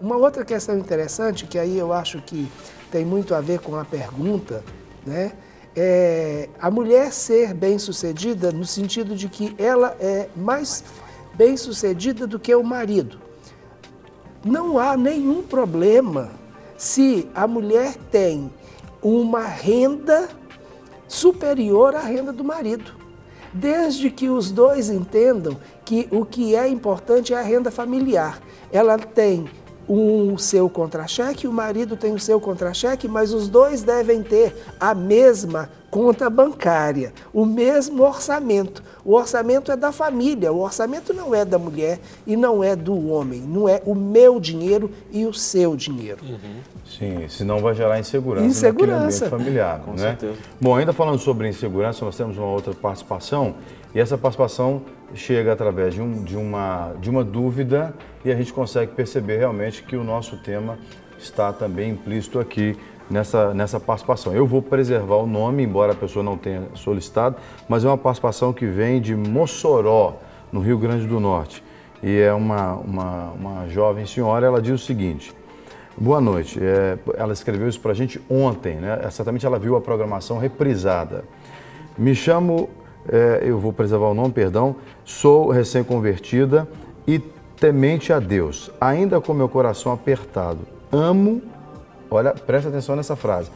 Uma outra questão interessante, que aí eu acho que tem muito a ver com a pergunta, né? É a mulher ser bem-sucedida no sentido de que ela é mais bem-sucedida do que o marido. Não há nenhum problema se a mulher tem uma renda superior à renda do marido, desde que os dois entendam que o que é importante é a renda familiar. Ela tem o seu contra-cheque, o marido tem o seu contra-cheque, mas os dois devem ter a mesma conta bancária, o mesmo orçamento. O orçamento é da família, o orçamento não é da mulher e não é do homem, não é o meu dinheiro e o seu dinheiro. Sim, senão vai gerar insegurança naquele ambiente familiar. Com né? certeza. Bom, ainda falando sobre insegurança, nós temos uma outra participação e essa participação chega através de uma dúvida e a gente consegue perceber realmente que o nosso tema está também implícito aqui nessa participação. Eu vou preservar o nome, embora a pessoa não tenha solicitado, mas é uma participação que vem de Mossoró, no Rio Grande do Norte. E é uma jovem senhora, ela diz o seguinte: boa noite, ela escreveu isso para a gente ontem, né? Certamente ela viu a programação reprisada. Me chamo, eu vou preservar o nome, perdão, sou recém-convertida e temente a Deus, ainda com meu coração apertado. Amo, olha, presta atenção nessa frase,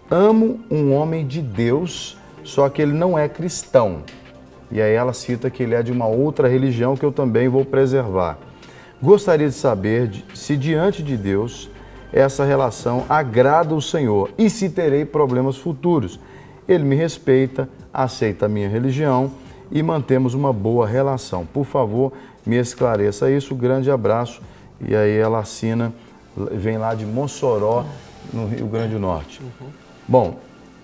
amo um homem de Deus, só que ele não é cristão. E aí ela cita que ele é de uma outra religião que eu também vou preservar. Gostaria de saber se diante de Deus essa relação agrada o Senhor e se terei problemas futuros. Ele me respeita, aceita a minha religião e mantemos uma boa relação. Por favor, me esclareça isso. Grande abraço. E aí ela assina, vem lá de Mossoró, no Rio Grande do Norte. Bom,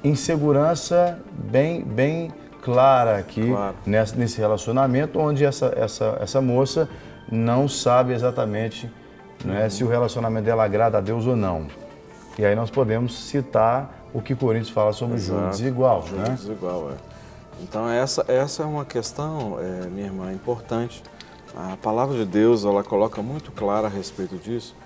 insegurança bem clara aqui, claro, nesse relacionamento, onde essa moça não sabe exatamente, né, se o relacionamento dela agrada a Deus ou não. E aí nós podemos citar o que Coríntios fala sobre o jugo desigual. Jugo desigual, Então essa é uma questão, minha irmã, importante. A palavra de Deus, ela coloca muito clara a respeito disso,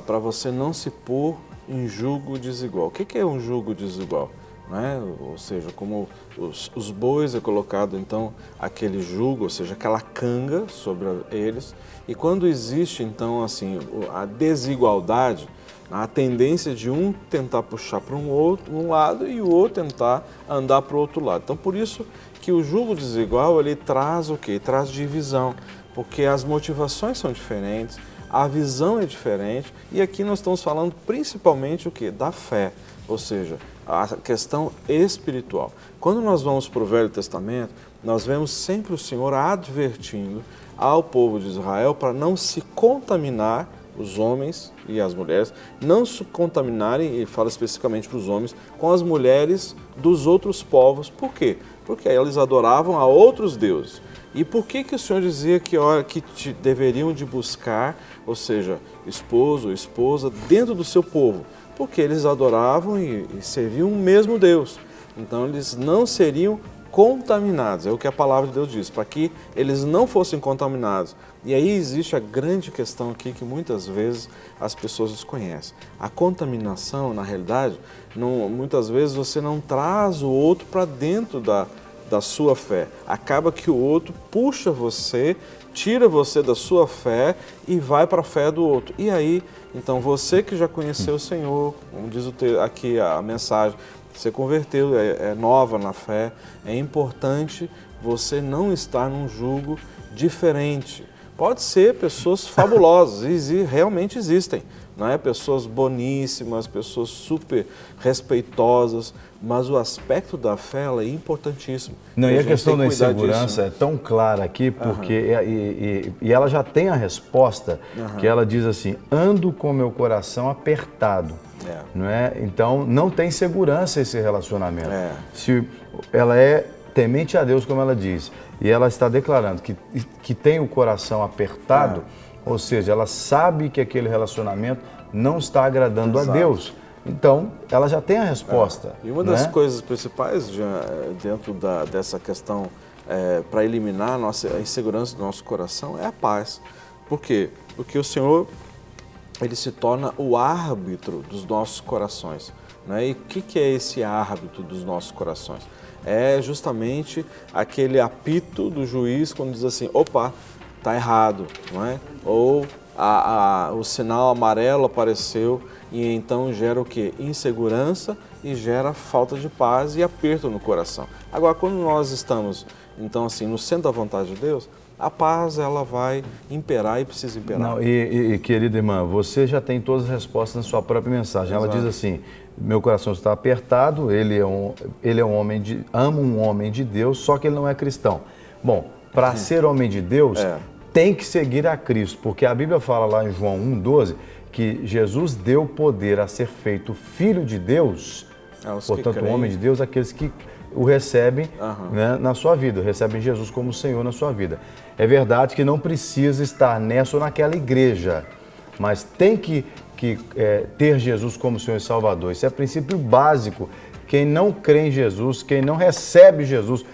para você não se pôr em jugo desigual. O que é um jugo desigual? Né? Ou seja, como os bois é colocado então aquele jugo, ou seja, aquela canga sobre eles, e quando existe então assim a desigualdade, a tendência de um tentar puxar para um lado e o outro tentar andar para o outro lado. Então por isso que o jugo desigual ele traz o quê? Traz divisão, porque as motivações são diferentes, a visão é diferente, e aqui nós estamos falando principalmente o quê? Da fé, ou seja, a questão espiritual. Quando nós vamos para o Velho Testamento, nós vemos sempre o Senhor advertindo ao povo de Israel para não se contaminar, os homens e as mulheres, não se contaminarem, e fala especificamente para os homens, com as mulheres dos outros povos. Por quê? Porque eles adoravam a outros deuses. E por que o Senhor dizia que deveriam de buscar, ou seja, esposo ou esposa dentro do seu povo? Porque eles adoravam e serviam o mesmo Deus. Então eles não seriam contaminados, é o que a palavra de Deus diz, para que eles não fossem contaminados. E aí existe a grande questão aqui que muitas vezes as pessoas desconhecem. A contaminação, na realidade, muitas vezes você não traz o outro para dentro da sua fé. Acaba que o outro puxa você, tira você da sua fé e vai para a fé do outro. E aí, então você que já conheceu o Senhor, como diz aqui a mensagem, você converteu, é nova na fé, é importante você não estar num jugo diferente. Pode ser pessoas fabulosas, e realmente existem, não é? Pessoas boníssimas, pessoas super respeitosas, mas o aspecto da fé é importantíssimo. Não, e a questão da insegurança é tão clara aqui, porque e ela já tem a resposta, que ela diz assim, ando com meu coração apertado. Não é? Então, não tem segurança esse relacionamento. Se ela é temente a Deus, como ela diz, e ela está declarando que tem o coração apertado, ou seja, ela sabe que aquele relacionamento não está agradando a Deus. Então, ela já tem a resposta. E uma das coisas principais dentro dessa questão para eliminar a insegurança do nosso coração é a paz. Por quê? Porque o Senhor ele se torna o árbitro dos nossos corações. Né? E o que é esse árbitro dos nossos corações? É justamente aquele apito do juiz quando diz assim, opa, está errado, não é? Ou o sinal amarelo apareceu e então gera o quê? Insegurança e gera falta de paz e aperto no coração. Agora, quando nós estamos, então assim, no centro da vontade de Deus, a paz ela vai imperar e precisa imperar. Não, e querida irmã, você já tem todas as respostas na sua própria mensagem. Ela diz assim, meu coração está apertado, ele é um homem ama um homem de Deus, só que ele não é cristão. Bom, para ser homem de Deus, tem que seguir a Cristo, porque a Bíblia fala lá em João 1,12 que Jesus deu poder a ser feito filho de Deus, portanto, homem de Deus, aqueles que o recebem né, na sua vida, recebem Jesus como Senhor na sua vida. É verdade que não precisa estar nessa ou naquela igreja, mas tem que ter Jesus como Senhor e Salvador. Isso é princípio básico. Quem não crê em Jesus, quem não recebe Jesus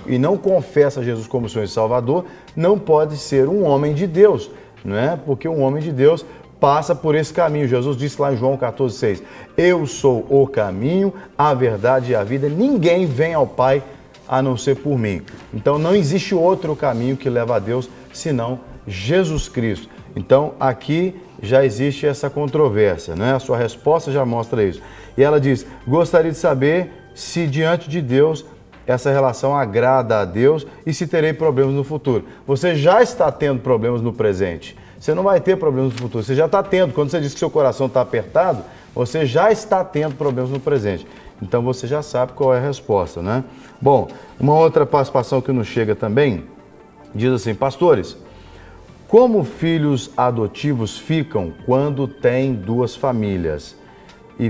e não confessa Jesus como Senhor e Salvador, não pode ser um homem de Deus, não é? Porque um homem de Deus passa por esse caminho. Jesus disse lá em João 14,6, eu sou o caminho, a verdade e a vida, ninguém vem ao Pai a não ser por mim. Então não existe outro caminho que leva a Deus senão Jesus Cristo. Então aqui já existe essa controvérsia, né? A sua resposta já mostra isso. E ela diz, gostaria de saber se diante de Deus essa relação agrada a Deus e se terei problemas no futuro. Você já está tendo problemas no presente. Você não vai ter problemas no futuro. Você já está tendo. Quando você diz que seu coração está apertado, você já está tendo problemas no presente. Então você já sabe qual é a resposta, né? Bom, uma outra participação que nos chega também, diz assim, pastores, como filhos adotivos ficam quando têm duas famílias e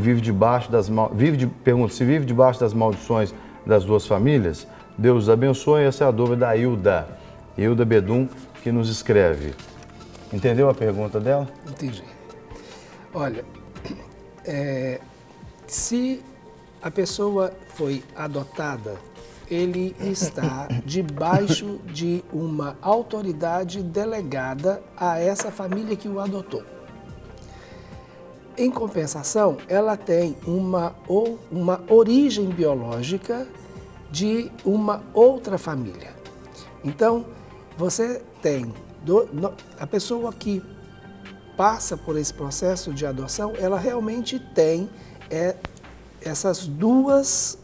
pergunta se vive debaixo das maldições das duas famílias? Deus os abençoe. Essa é a dúvida da Hilda Bedum, que nos escreve. Entendeu a pergunta dela? Entendi. Olha, se a pessoa foi adotada, ele está debaixo de uma autoridade delegada a essa família que o adotou. Em compensação, ela tem uma origem biológica de uma outra família. Então, você tem a pessoa que passa por esse processo de adoção, ela realmente tem essas duas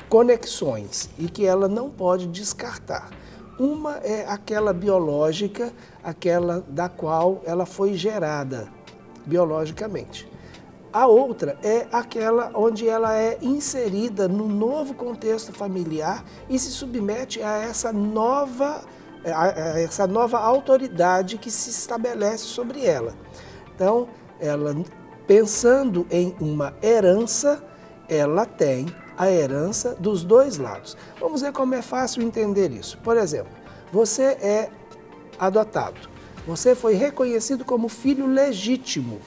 conexões e que ela não pode descartar. Uma é aquela biológica, aquela da qual ela foi gerada biologicamente. A outra é aquela onde ela é inserida no novo contexto familiar e se submete a essa nova autoridade que se estabelece sobre ela. Então, ela, pensando em uma herança, ela tem a herança dos dois lados. Vamos ver como é fácil entender isso. Por exemplo, você é adotado. Você foi reconhecido como filho legítimo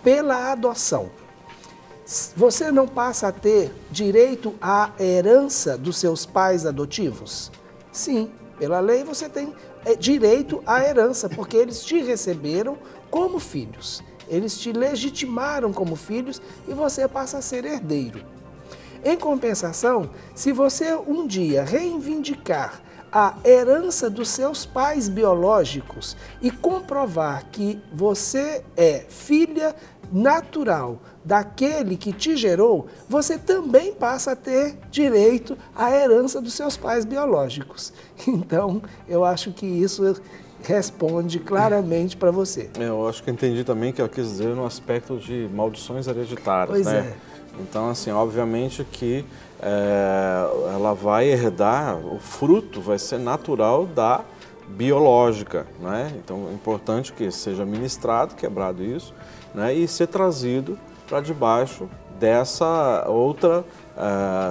pela adoção. Você não passa a ter direito à herança dos seus pais adotivos? Sim, pela lei você tem direito à herança, porque eles te receberam como filhos. Eles te legitimaram como filhos e você passa a ser herdeiro. Em compensação, se você um dia reivindicar a herança dos seus pais biológicos e comprovar que você é filha natural daquele que te gerou, você também passa a ter direito à herança dos seus pais biológicos. Então, eu acho que isso responde claramente para você. Eu acho que entendi também que ela quis dizer no aspecto de maldições hereditárias, pois né? Então, assim, obviamente que ela vai herdar, o fruto vai ser natural da biológica, né? Então, é importante que seja ministrado, quebrado isso, né? E ser trazido para debaixo dessa outra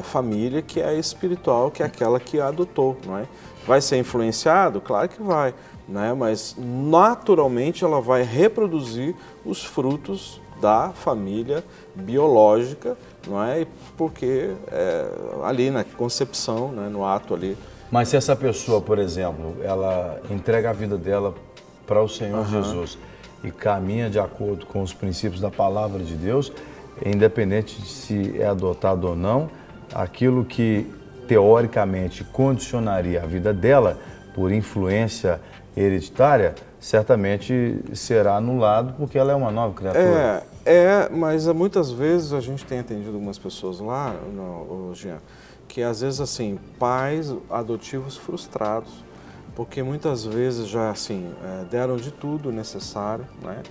família que é espiritual, que é aquela que a adotou, não é? Vai ser influenciado? Claro que vai, né? Mas naturalmente ela vai reproduzir os frutos da família biológica, não é? Porque ali na concepção, né, no ato ali. Mas se essa pessoa, por exemplo, ela entrega a vida dela para o Senhor Jesus, e caminha de acordo com os princípios da palavra de Deus, independente de se é adotado ou não, aquilo que teoricamente condicionaria a vida dela por influência hereditária, certamente será anulado porque ela é uma nova criatura. Mas muitas vezes a gente tem atendido algumas pessoas lá, Jean, que às vezes assim, pais adotivos frustrados, porque muitas vezes já assim, deram de tudo necessário, né,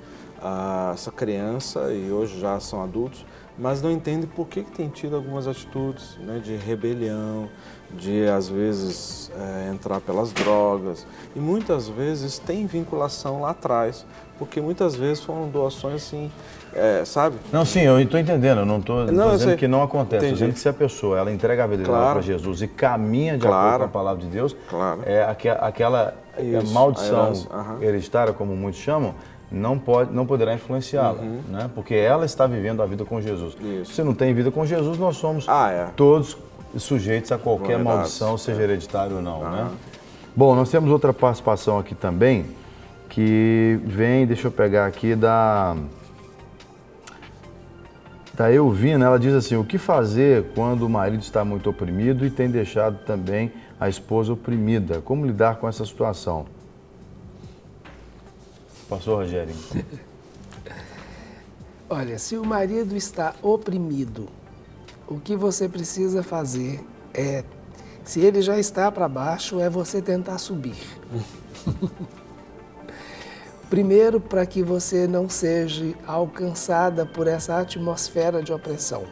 a essa criança e hoje já são adultos, mas não entendem por que tem tido algumas atitudes, né, de rebelião, de às vezes entrar pelas drogas, e muitas vezes tem vinculação lá atrás, porque muitas vezes foram doações assim, sabe? Não, sim, eu estou entendendo, eu não estou dizendo que não acontece, estou dizendo que se a pessoa ela entrega a vida dela para Jesus e caminha de acordo com a palavra de Deus, aquela maldição hereditária, como muitos chamam, não poderá influenciá-la, né? Porque ela está vivendo a vida com Jesus. Isso. Se não tem vida com Jesus, nós somos todos sujeitos a qualquer maldição, seja hereditária ou não, né? Bom, nós temos outra participação aqui também, que vem, deixa eu pegar aqui, da Elvina. Ela diz assim: o que fazer quando o marido está muito oprimido e tem deixado também a esposa oprimida? Como lidar com essa situação? Pastor Rogério. Olha, se o marido está oprimido, o que você precisa fazer se ele já está para baixo, é você tentar subir. Primeiro, para que você não seja alcançada por essa atmosfera de opressão.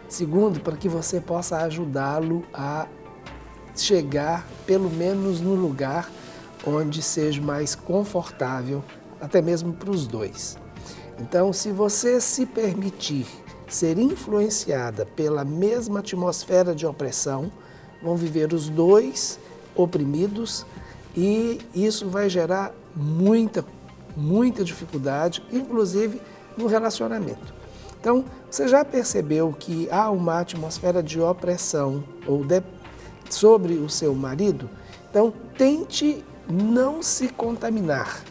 Segundo, para que você possa ajudá-lo a chegar, pelo menos, no lugar onde seja mais confortável, até mesmo para os dois. Então, se você se permitir ser influenciada pela mesma atmosfera de opressão, vão viver os dois oprimidos e isso vai gerar muita dificuldade, inclusive no relacionamento. Então, você já percebeu que há uma atmosfera de opressão sobre o seu marido? Então, tente não se contaminar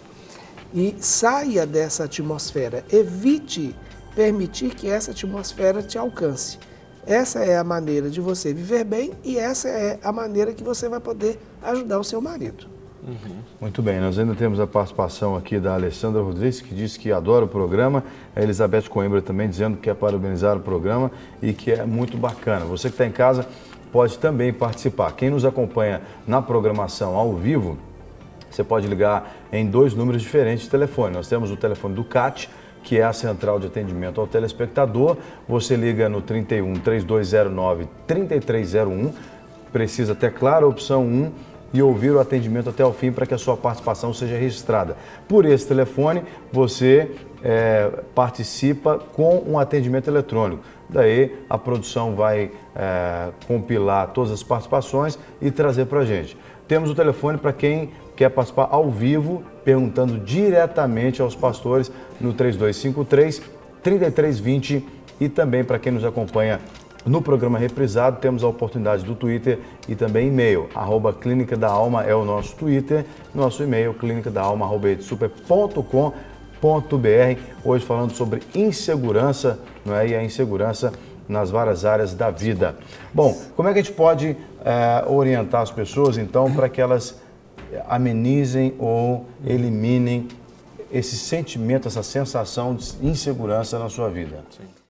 e saia dessa atmosfera. Evite permitir que essa atmosfera te alcance. Essa é a maneira de você viver bem e essa é a maneira que você vai poder ajudar o seu marido. Muito bem, nós ainda temos a participação aqui da Alessandra Rodrigues, que diz que adora o programa, a Elizabeth Coimbra também dizendo que quer parabenizar o programa e que é muito bacana. Você que está em casa pode também participar. Quem nos acompanha na programação ao vivo, você pode ligar em 2 números diferentes de telefone. Nós temos o telefone do CAT, que é a central de atendimento ao telespectador. Você liga no 31 3209 3301, precisa ter claro a opção 1 e ouvir o atendimento até o fim para que a sua participação seja registrada. Por esse telefone, você participa com um atendimento eletrônico. Daí a produção vai compilar todas as participações e trazer para a gente. Temos o telefone para quem quer participar ao vivo, perguntando diretamente aos pastores no 3253-3320 e também para quem nos acompanha no programa reprisado, temos a oportunidade do Twitter e também e-mail, @Clínica da Alma é o nosso Twitter, nosso e-mail, clinicadaalma@edsuper.com.br, hoje falando sobre insegurança, não é? E a insegurança nas várias áreas da vida. Bom, como é que a gente pode orientar as pessoas, então, para que elas amenizem ou eliminem esse sentimento, essa sensação de insegurança na sua vida? Sim.